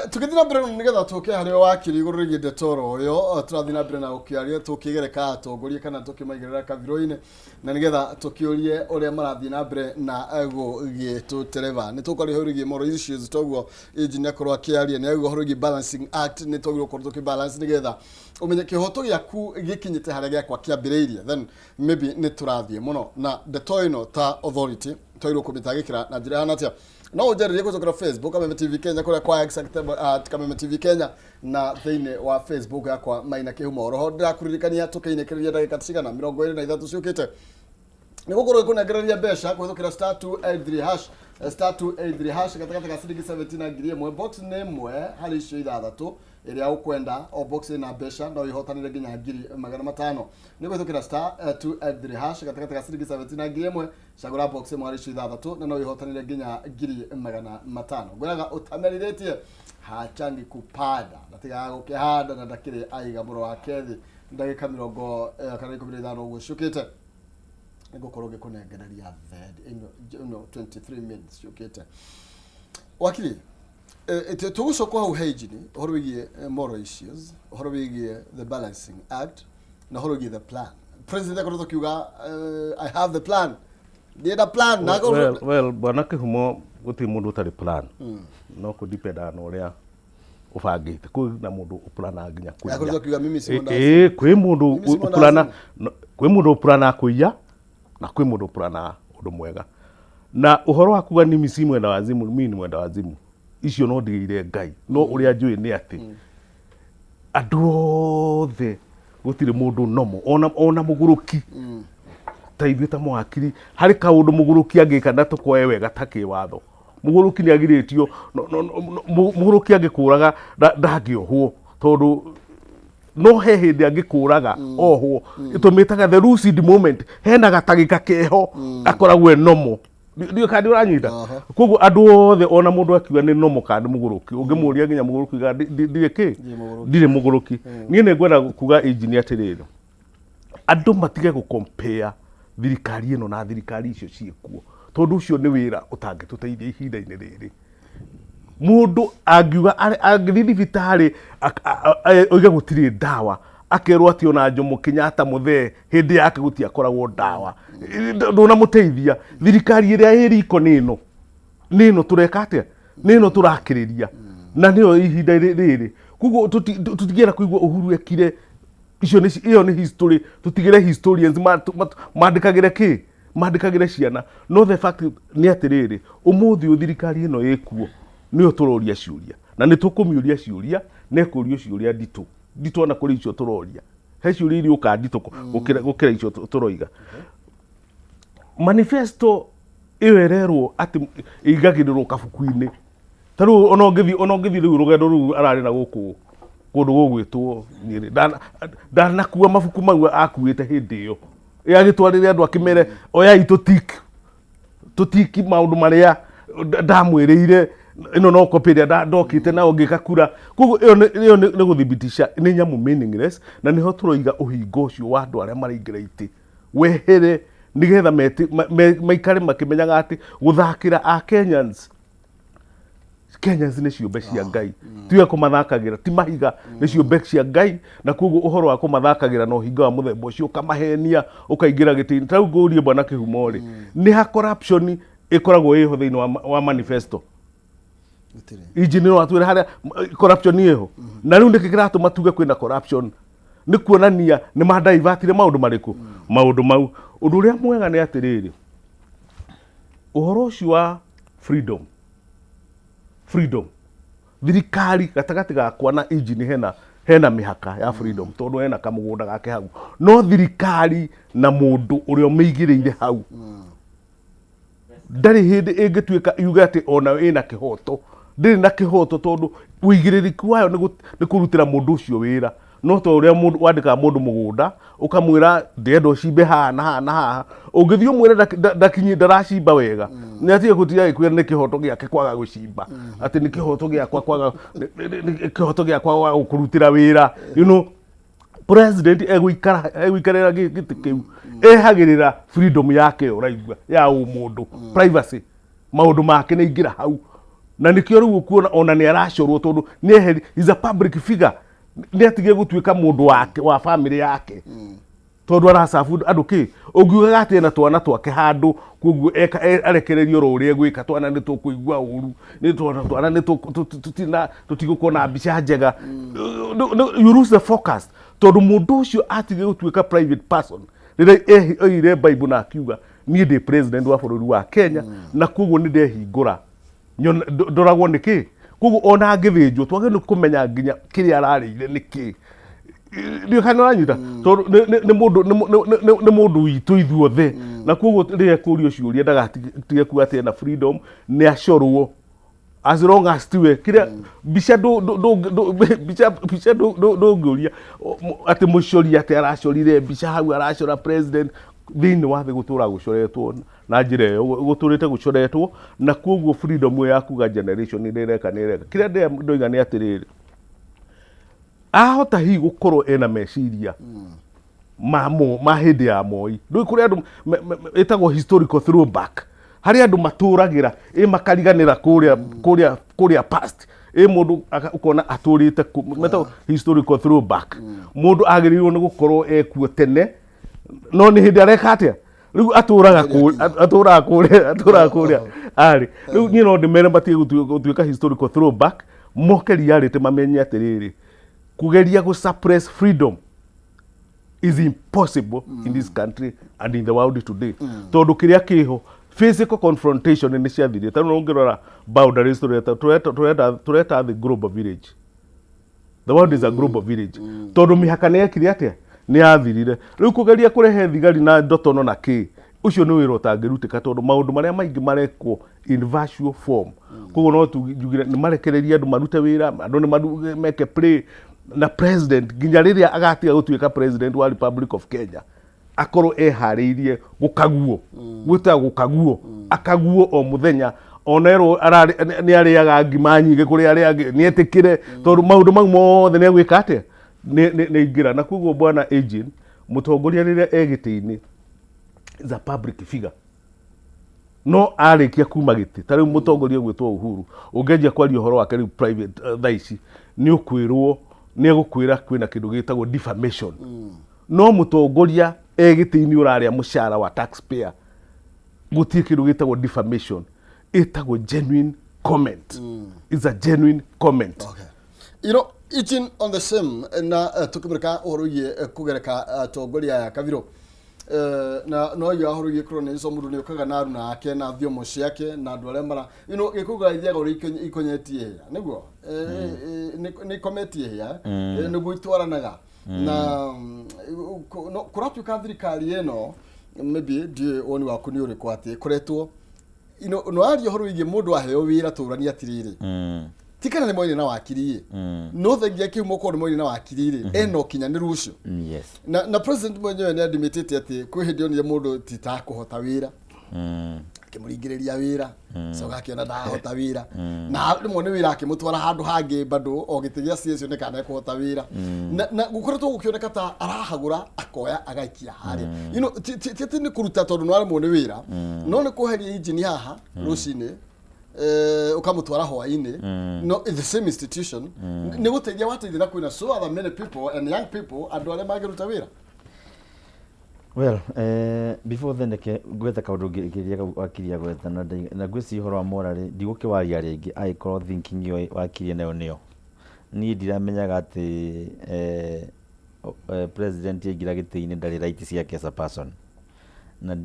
tukithina mbere nigetha tuke hario wakiri iguru rigi ndetoro uyo turathina mbere na ukiaria tukigereka atongoria kana tukimaigirira kabiro-ini na nigetha tukiurie uria marathii na mbere na gitutereva ni tukari horigi moral issues toguo engineer korwo akiaria ni aguo horigi balancing act ni toguo korwo tukibalance nigetha umenye kihoto giaku gikinyite haria giakwa kiambiriirie then maybe ni turathie muno na ndetoino ta authority toiro kumitagikira na njira hanatia no ujarire kucokera Facebook Government TV Kenya kuria kwa Government TV Kenya na thĩinĩ wa Facebook yakwa Maina Kĩhumo roho ndirakuririkania tukiinekereria ndagĩka cigana 23 ciukite nigukorwo ikunengereria mbeca kuhithukira *283# gatagata ga ciringi 17 na ngiri ĩmwe box nĩ ĩmwe harĩ icio ithathatũ ĩrĩa ukwenda o box ĩna mbeca no ihotanire nginya ngiri 500 nĩ gwĩthukira *283# gatagata ga ciringi 17 na ngiri ĩmwe cagũra box ĩmwe harĩ icio ithathatũ na no ihotanire nginya ngiri 500 ngwĩraga ũtamerirĩtie hachangi kupada ndatigaga gũkĩhanda na ndakĩrĩ aiga mũro wake thĩ ndagĩka 20 kana 15 ũguo ciũkĩte nigukorwo gikunengereria no 23 minutes ciũkĩte wakili tugucoka hau heijini uhoro wigie moral issues uhoro wigie the balancing act na uhoro wigie the plan president akoretwo kiuga I have the plan ndienda plan na well bwana Kĩhumo gũtirĩ mũndũ ũtarĩ plan no kũ depend na ũrĩa ubangite kwĩ na mũndũ ũplana nginya kũiya akoretwo kiuga mimi si kwĩ mũndũ ũplana kũiya na kwĩ mũndũ ũplana ũndũ mwega na ũhoro wa kuga ni misi mwenda wazimu mimi ni mwenda wazimu icio no ndigĩire Ngai no ũrĩa njũĩ nĩ atĩ andũ othe gũtirĩ mũndũ nomo ona mũgũrũki ta ithuĩ ta mwakiri harĩ kaũndũ mũgũrũki angĩka na tũkoe wega takĩ watho mũgũrũki nĩ agirĩtio mũgũrũki angĩkũraga ndangĩohwo tondũ no he hĩndĩ angĩkũraga ohwo ĩtũmĩtaga the lucid moment hena gatagĩka keho akoragwo nomo ndio kandi uranyita koguo andũ othe ona mũndũ akiuga nĩ nomo kandi mũgũrũki ũngĩmũria nginya mũgũrũki ga ndirĩ mũgũrũki niĩ nĩ ngwenda kuga engineer atĩrĩrĩ andũ matige gũcompare thirikari ĩno na thirikari icio ciĩkuo tondũ ũcio nĩ wĩra ũtangĩtũteithia ihinda-inĩ rĩrĩ mũndũ angiuga agĩthiĩ thibitarĩ oiga gũtirĩ ndawa akerwo atĩ ona Jomo Kenyatta mũthee hĩndĩ yake gũtiakoragwo ndawa ndũnamũteithia thirikari ĩrĩa ĩriko nĩ ĩno tũreka atĩa nĩ ĩno tũrakĩrĩria na nĩyo ihinda rĩrĩ koguo tũtigĩra kũigua Uhuru ekire iyo nĩ history tutigĩre historians mandĩkagĩre ciana no the fact nĩ atĩrĩrĩ ũmũthĩ thirikari ĩno ĩkuo nĩyo tũroria ciũria na nĩ tũkũmĩũria ciũria na ĩkũrio ciũria nditũ ona kũrĩ icio tũroria he ciũria iria ũka nditũ gũkĩra icio tũroiga manifesto ĩyo ĩrerwo atĩ ĩigagĩrĩrwo kabuku-inĩ ta rĩu ona ũngĩthiĩ rĩu rũgendo rũu ararĩ na gũkũ kũndũ gũgwĩtwo ndanakuua mabuku mau akuĩte hĩndĩ ĩyo agĩtwarĩre andũ akĩmere oyai tũtiki maũndũ marĩa ndamwĩrĩire ĩno no copy ĩrĩa ndokĩte nayo ngĩkakura koguo ĩyo nĩ gũthibitisha nĩ nyamũ meaningless na nĩho tũroiga ũhingo ũcio wa andũ arĩa maraingĩra itĩ wehere nĩgetha maikare makĩmenyaga atĩ gũthakĩra a Kenyans nĩ ciũmbe cia Ngai tiwe kũmathakagĩra ti mahiga nĩ ciũmbe cia Ngai na koguo ũhoro wa kũmathakagĩra na ũhinga wa mũthemba ũcio ũkamahenia ũkaingĩra gĩtĩ-inĩ ta rĩu ngũrie bwana Kĩhumo rĩ nĩ ha corruption ĩkoragwo ĩho thĩinĩ wa manifesto engine no atwira haria corruption yeho na riu ndikikiratu matuge kwina corruption ni kuonania ni madaivatire maundu mariku maundu mau undu uria mwega ni atiriri uhoro ucio wa freedom thirikari gatagati gakwa na engine hena mihaka ya freedom tondu hena kamugunda gake hau no thirikari na mundu uria meigiriire hau ndari hindi ingituika yuga ati ona ina kihoto ndiri na kihoto tondu wigiririku wayo ni kurutira mundu ucio wira no to uria mundu wandika mundu mugunda ukamwira ndendo cimbe haha ungithio mwire ndakinyi ndaracimba wega ni atige gutia ikwira ni kihoto giake kwaga gucimba ati ni kihoto giakwa kwaga kihoto giakwa wa kurutira wira president egwikarira giti kiu ehagirira freedom yake uraigwa ya umundu privacy maundu make ni ingira hau na nikio riu kuona ona ni arashorwo tondu ni is a public figure ni atige gutuika mundu wake wa family yake tondu arasafu andu ki ungiuga ati na twana twake handu kuguo arekererio ruri egwika twana ni tukuigua uru ni twana ni tutigukona mbica njega you lose the focus tondu mundu ucio atige gutuika private person rire ire bible na akiuga ni ndi president wa bururi wa Kenya na kuguo ni ndehingura ndoragwo niki kuguo ona angithinjwo twagire kumenya nginya kiria ararire niki ndio kana ranyita ni mundu witu ithuothe na kuguo ria kurio ciuria ndagatige ku ati na freedom ni acorwo as long as tiwe kiria bica do nguria ati mucoria ati aracorire bica hau aracora president thini wa thi gutura gucoretwo na njira yo guturite gucoretwo na kuguo freedom ya kuga generation ni ndireka kiria ndoiga ni atiriri ahota hi gukorwo ena meciria ma hindi ya moi ndui kuri andu etagwo historical throwback hari andu maturagira makariganira kuria past mundu ukona aturite meta historical throwback mundu agirirwo ni gukorwo ekuo tene no ni hindi areka atia riu aturaga kuria ari riu ni no ndimere batie gutuika historical throwback mokeri yarite mamenye atiriri kugeria go suppress freedom is impossible in this country and in the world today tondu kiria kiho physical confrontation ni ciathirie tano ngirora boundaries tureta the global village. The world is a global village tondu mihaka ne yakiri atia ni athirire riu kugeria kurehe thigari na ndotono na ki ucio ni wira utangirutika tondu maundu maria maingi marekwo in virtual form kugo no tugire ni marekereria andu marute wira andu ni make play na president ginya riria agatiga gutuika president wa Republic of Kenya akoro ehariirie gukaguo gwita gukaguo akaguo o muthenya onero ni ariaga ngima nyingi kuri aria ni etikire tondu maundu mau mothe ni gwika atia ni ingira na kuguo bwana agent mutongoria riria egitiini is a public figure no arikia kuma giti tari mutongoria gwitwo Uhuru ungeja kwaria horo wake private thaici ni ukwirwo ni gukwira kwina kindu gitagwo defamation no mutongoria egitiini uraria mushara wa taxpayer gutie kindu gitagwo defamation itagwo genuine comment is a genuine comment. Okay. Eating on the same na tukimrika horoye kugereka tongoria ya Kaviro na no ya horoye krone so mundu ni ukaga na aruna ake na thiomo ciake na andu aria mara gikuga ithia gori ikonyetie niguo ni kometie ya niguo itwaranaga na kuratuka thirikari eno maybe die oni waku ni uri kwati kuretwo no ari horoye mundu aheo wira turania atiriri tikana ni moine na wakiriye no thengia kiumo ko ni moine na wakiriye eno kinyaniru ucio yes na president mwenyewe ni admitted ati kwihindio ni mundu titakuhota wira akimuringiriria wira so gakiona ndahota wira na rimwe wira akimutwara handu hangi bado ogitigia ciacio ni kana kuhota wira na gukoretwo gukioneka ta arahagura akoya agaikia haria titi ni kuruta tondu no rimwe wira no ni kuheria engine haha rucine ukamutwara hwaine no in the same institution ni guteithia wateithia kwina so other many people and young people andu aria magiruta wira Well, before then gwetha kaundu ngiria wakiria gwetha na ngwĩciria ũhoro wa morally ndigũkĩwaria rĩngĩ angĩkorwo thinking ĩyo wakirie nayo nĩyo. Niĩ ndiramenyaga atĩ president aingĩra gĩtĩ-inĩ ndarĩ right ciake as a person, na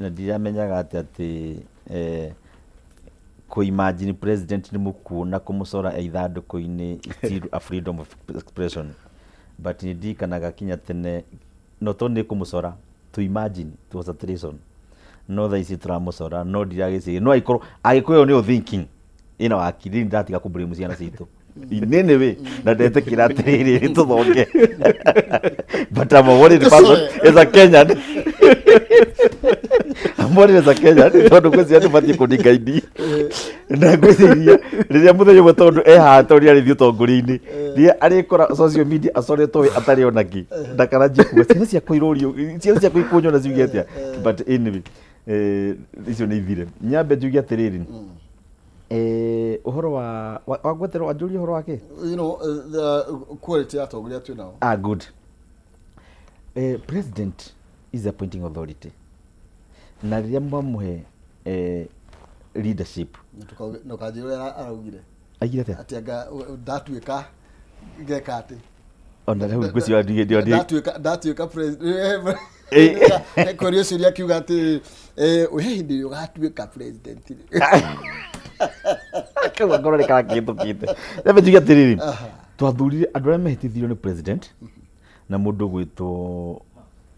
ndiramenyaga atĩ imagine president nĩ mũkuo na kũmũcora ithandũkũ-inĩ still a freedom of expression, but nĩ ndirikanaga kinya tene no to nĩ kũmũcora to imagine it was a treason, no thaa ici tũramũcora no ndiragĩciria no agĩkorwo nĩyo thinking ĩno wakiri ndatiga kũblame ciana citũ inene we na ndetĩkĩra atĩrĩrĩ tũthonge but I'm a worried person as a Kenyan I'm worried as a Kenyan tondũ gwĩciria ndũbatiĩ kũndingaindi na gwĩciria rĩrĩa mũthenya ũmwe tondũ haha tondũ nĩarĩthiĩ ũtongoria-inĩ rĩrĩa arĩkora social media acoretwo we atarĩ onaki ndakananjia kuga ciana ciakwa irorio ciana ciakwa ikũnyona ciuge atĩa but anyway icio nĩ ithire. Nyambe njuge atĩrĩrĩ ũhoro wa gweterwo wanjũrie ũhoro wake the quality ya atongoria twĩ nao. Good. President is appointing authority na rĩrĩa mwamũhe leadership no kanjĩ ũrĩa araugire aigire atĩa ati ndatuĩka ngeka atĩ ona rĩu ngwĩciria ndatuĩka president kũria ciũria akiuga atĩ we hĩndĩ ũgatuĩka president kaua ngoro rĩkara kĩhĩtũkĩte. Rebe njuge atĩrĩrĩ twathurire andũ arĩa mehĩtithirio nĩ president na mũndũ gwĩtwo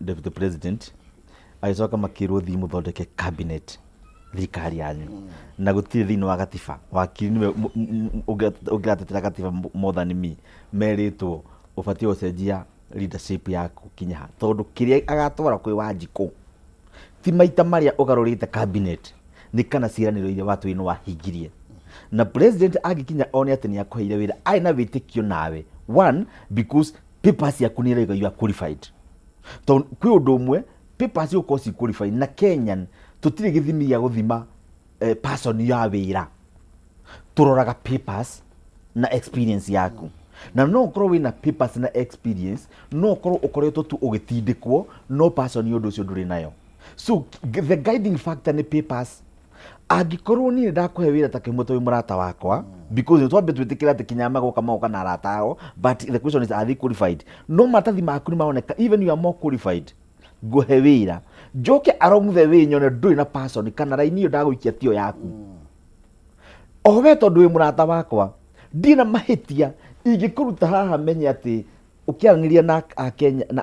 deputy president agĩcoka makĩrwo thiĩ mũthondeke cabinet thirikari yanyu na gũtirĩ thĩinĩ wa gatiba wakiri nĩwe ũngĩratetera gatiba more than me merĩtwo ũbatiĩ gũcenjia leadership yaku kinya ha tondũ kĩrĩa agatwara kwĩ Wanjikũ ti maita marĩa ũgarũrĩte cabinet nĩ kana ciĩranĩro iria watu-inĩ wahingirie na president agĩkinya one atĩ nĩ akũheire wĩra arĩ na wĩtĩkio nawe one because papers yaku nĩ ĩrauga you are qualified tondũ kwĩ ũndũ ũmwe papers gũkorwo ci qualified na Kenyan tũtirĩ gĩthimi gĩa gũthima person ya wĩra tũroraga papers na experience yaku na no ũkorwo wĩna papers na experience no ũkorwo ũkoretwo tu ũgĩtindĩkwo no person ũndũ ũcio ndũrĩ nayo so the guiding factor nĩ papers. Angĩkorwo niĩ ndakũhe wĩra ta kĩmũtwe mũrata wakwa because twambe twĩtĩkĩra atĩ kinya magoka magoka na arata ao but the question is are they qualified no maratathi maku nĩ maroneka even you are more qualified ngũhe wĩra njoke along the way nyone ndũrĩ na person kana raini ĩyo ndagũikia tio yaku o we tondũ wĩ mũrata wakwa ndirĩ na mahĩtia ingĩkũruta haha menye atĩ ũkĩaranĩria na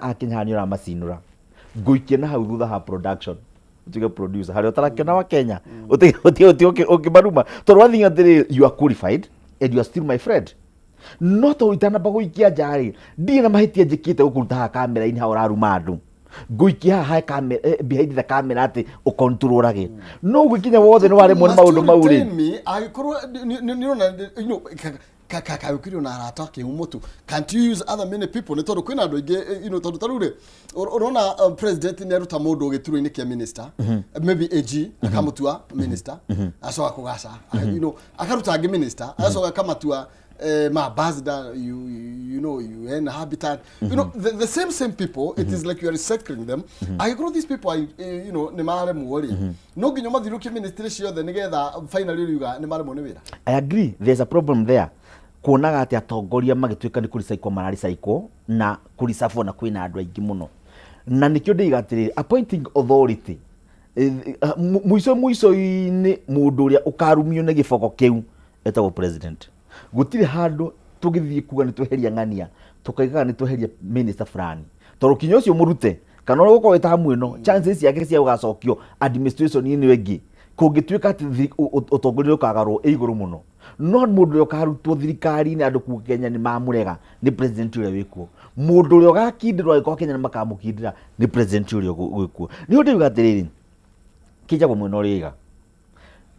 Akenya nĩ ũramacinũra ngũikia na hau thutha ha production tuge producer harĩa ũtarakĩona wa Kenya ũkĩmaruma tondũ wathiĩ atĩrĩ you are qualified and you are still my friend no to itanamba gũikia njarĩ ndirĩ na mahĩtia njĩkĩte gũkũruta haha kamera-inĩ haha ũraruma andũ ngũikia haha behind the camera atĩ ũkontrolage no gũkinya wothe nĩ waremwo nĩ maũndũ mau rĩ agĩkorwo nĩũrona kakayũkirio na arata kĩhumo tu can't you use other many people nĩ tondũ kwĩna andũ aingĩ tondũ tarĩu rĩ ũrona president nĩ aruta mũndũ gĩturwa-inĩ kĩa minister maybe AG akamũtua minister acoka kũgaca akaruta angĩ minister acoka akamatua ambassador you and habitat the same people it is like you are recycling them agĩkorwo these people are nĩ maremwo rĩ no nginya mathiũrũkie ministry ciothe nĩgetha finally riuga nĩ maremwo nĩ wĩra. I agree there's a problem there kuonaga atĩ atongoria magĩtuĩka nĩ kũricycle mararicycle na kũricabwo na kwĩna andũ aingĩ mũno na nĩkĩo ndĩiga atĩrĩrĩ appointing authority mũico-inĩ mũndũ ũrĩa ũkarumio nĩ gĩboko kĩu etagwo president gũtirĩ handũ tũgĩthiĩ kuga nĩ tweheria ng'ania tũkaigaga nĩ tweheria minister fulani tondũ kinya ũcio mũrute kana ũgũkorwo wĩtahamu ĩno chances ciake cia gũgacokio administration-inĩ ĩngĩ kũngĩtuĩka atĩ ũtongoria ũkagarũrwo igũrũ mũno no mũndũ ũrĩa ũkarutwo thirikari-inĩ andũ kuga Kenya nĩ mamũrega nĩ president ũrĩa wĩkuo mũndũ ũrĩa ũgakindĩrwo agĩkorwo Kenya nĩ makamũkindĩra nĩ president ũrĩa wĩkuo nĩ ũndũ ũga atĩrĩrĩ kĩnjagwo mwena ũrĩa iga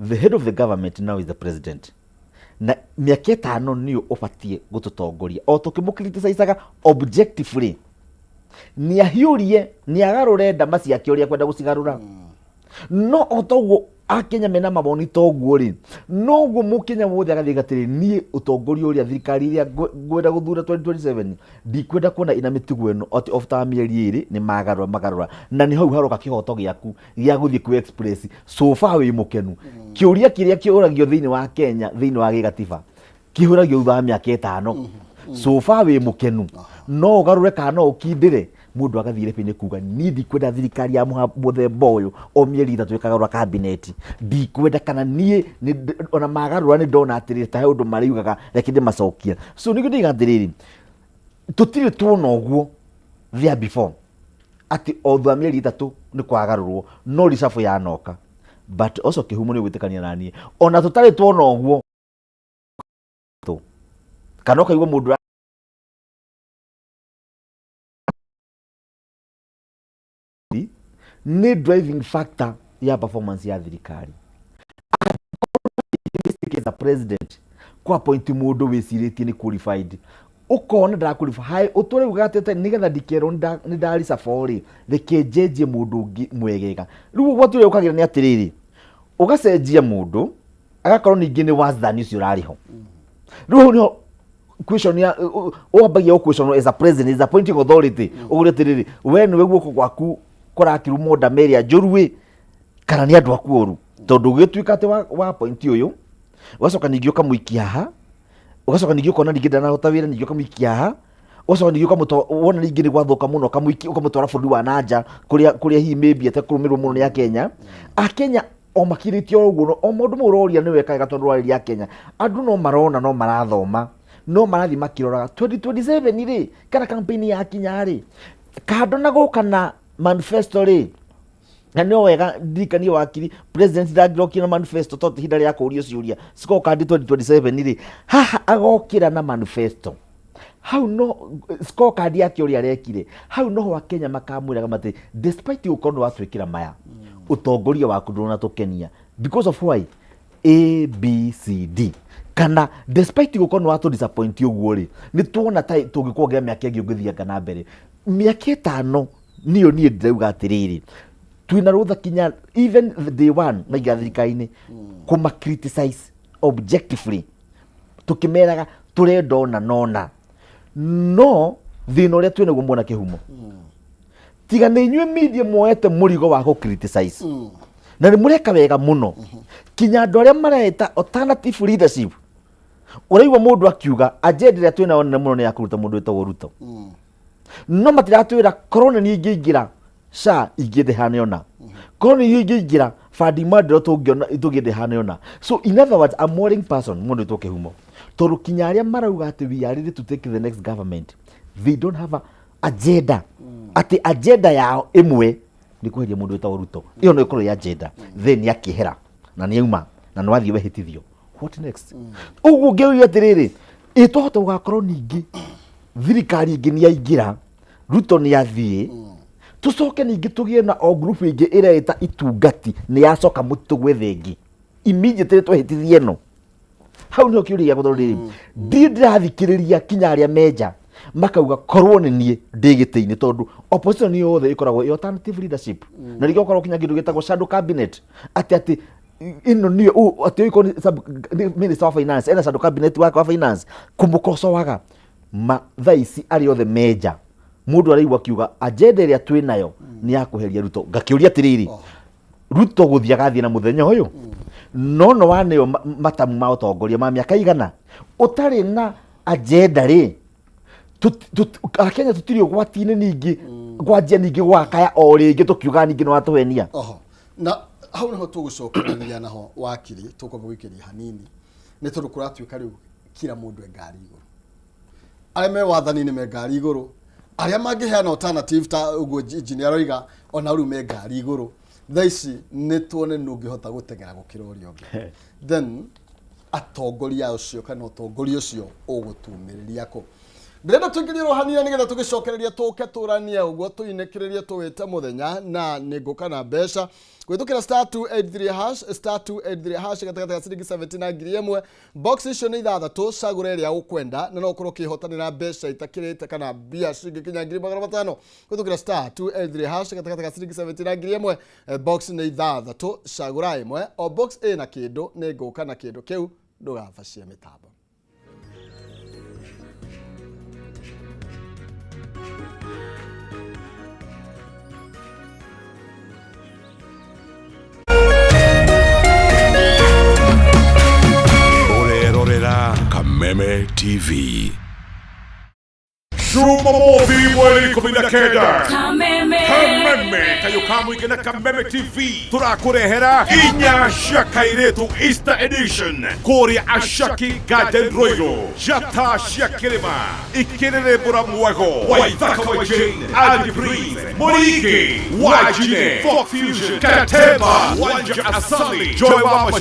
the head of the government now is the president na mĩaka ĩtano nĩyo ũbatiĩ gũtũtongoria o tũkĩmũcriticizaga objectively nĩ ahiũrie nĩ agarũre ndama ciake ũrĩa kwenda gũcigarũra no o toguo akenya mena maboni toguo ri noguo mukenya wothe agathie gatiri nie utongoria uria thirikari iria ngwenda guthura 2027 ndikwenda kuona ina mitugo eno oti of time mieri ni magarura na ni hau haroka kihoto giaku gia guthie ku express so far wi mukenu kiuria kiria kiuragio thiini wa Kenya thiini wa gigatiba kihuragio thutha wa miaka 5 so far wi mukenu no garure kana ukindire mundu agathire pine kuga nidi kwenda thirikari ya muthemba uyu o mieri 3 ikagarura cabinet ndikwenda kana nie ona magarura ni ndona atiri ta undu mariugaga reke ndi macokia so niguo ndigathiriri tutire tuona uguo there before ati o thwa mieri 3 ni kwagarurwo no risafu ya noka but also kihumo ni gwitikania nani ona tutari tuona uguo kana kaigwa mundu ni driving factor ya performance ya thirikari as president kwa point mundu wiciritie ni qualified ukona nda qualify utore ugatete nigetha ndikero ni ndari safari reke jeje mundu ungi mwegega riu gwatire ukagira ni atiriri ugacenjia mundu agakorwo ningi ni worse than ucio rariho riu ni question ya uambagia question as a president is appointing authority ugure tiriri we ni guoko gwaku korakirumo ndameria njurui kana ni andu aku oru tondu gituikate wa point uyu ugacoka ningio kamuikia ha ugacoka ningio kona ningi ndanahota wira ningio kamuikia ha ugacoka ningio kamuto wona ningi ni gwathoka muno kamuikia ukamutwara bũrũri wa nanja kuria hi maybe atakurumirwo muno ni Kenya Akenya o makiritio uguo o mundu muroria ni wekaga tondu rwari ya Kenya andu no marona no marathoma no marathi makiroraga 2027 ri kana campaign ya Kenya ri kando na gukana manifesto ri na no wega ndikani wakiri president ndagirokira manifesto toti hindari ya kurio ciuria siko kandi 2027 ri haha agokira na manifesto how no siko kandi yake uri arekire how no wa Kenya makamwiraga mate despite ukono watwikira maya utongoria waku ndona tukenia because of why ABCD kana despite ukono watu disappoint uguo ri ni tuona tai tungikuongerera miaka ingi ungithia na mbere miaka 5 niyo nie ndauga atiriri twina rutha kinya even day one maiga thirikari-ini kuma criticize objectively tukimeraga turendona nona no thina uria twina guo muona kihumo tiga ni inyue media moete murigo wa ku criticize na ni mureka wega muno kinya andu aria mareta alternative leadership uraigwa mundu akiuga agenda iria twina ona muno ni ya kuruta mundu wetagwo Ruto no matiratwira corona ni ingiingira sha igende haniona corona ni ingiingira fadi madro tungiona itugende haniona so in other words a moring person mundu wetwo kihumo toru kinya aria marauga ati we are ready to take the next government they don't have a agenda ati agenda yao imwe ni kuheria mundu wetagwo Ruto iyo no ikorwo ya agenda then yakihera na ni uma na no athie wehitithio what next ugu ngeuria atiriri itohota ugakorwo ningi thirikari ingi ni yaingira Ruto ni athie tucoke ningi tugie na o group ingi ireta itungati ni yacoka mutugwe thengi immediately twehitithie no hau no kiuria guthoriri ndirathikiriria kinya aria meja makauga korwo ni nie ndigite-ini tondu opposition ni yothe ikoragwo alternative leadership na rĩngĩ okorwo kinya kindu gitagwo shadow cabinet ati ino ni ati iko minister of finance ena shadow cabinet wa finance kumukosoaga thaisi ari othe meja mundu araigwa kiuga agenda iria twinayo ni ya kuheria Ruto ngakiuria atiriri Ruto guthia gathie na muthenya uyu no waneyo matamu ma utongoria ma miaka igana utari na agenda ri Kenya tutiri gwatine ningi gwajia ningi gwakaya o ringi tukiuga ningi no atuhenia na hau niho tugucokereria naho wakiri tukwamba gwikiria hanini ni tondu kuratuika riu kila mundu engari iguru aria me wathani ni me ngari iguru aria mangiheana alternative ta uguo engineer oiga ona riu me ngari iguru thaici ni tuone nungihota gutengera gukira uria ungi then atongoria ucio kana utongoria ucio ugutumiriria ko ndĩrenda tũingĩrie hanini nĩgetha tũgĩcokereria tũke tũrania ũguo tũinĩkĩrĩrie tũwĩte mũthenya na nĩngũka na mbeca gwĩtũkĩra *283# gatagatĩ ga ciringi 70 na ngiri ĩmwe. Box icio nĩ ithathatũ, cagũra ĩrĩa ũkwenda na no ũkorwo ũkĩhotanĩra mbeca itakĩrĩte kana mbia cingĩkinya 5,500 gwĩtũkĩra *283# gatagatĩ ga ciringi 70 na ngiri ĩmwe. Box nĩ ithathatũ, cagũra ĩmwe, o box ĩna kĩndũ, nĩngũka na kĩndũ kĩu, ndũgabacie mĩtambo. Kameme TV. Shuma movie mweri 19. Kameme Kayu Ka Ruriri na Kameme TV. Turakurehera inya shaka iretu Easter edition. Korea ashaki Garden Royal. Jata shakirema. Ikirere bura mwago. Waithaka wa Jane. Adi Breeze. Morike. Wajine. Folk Fusion. Katema. Wanja Asali. Joy Wama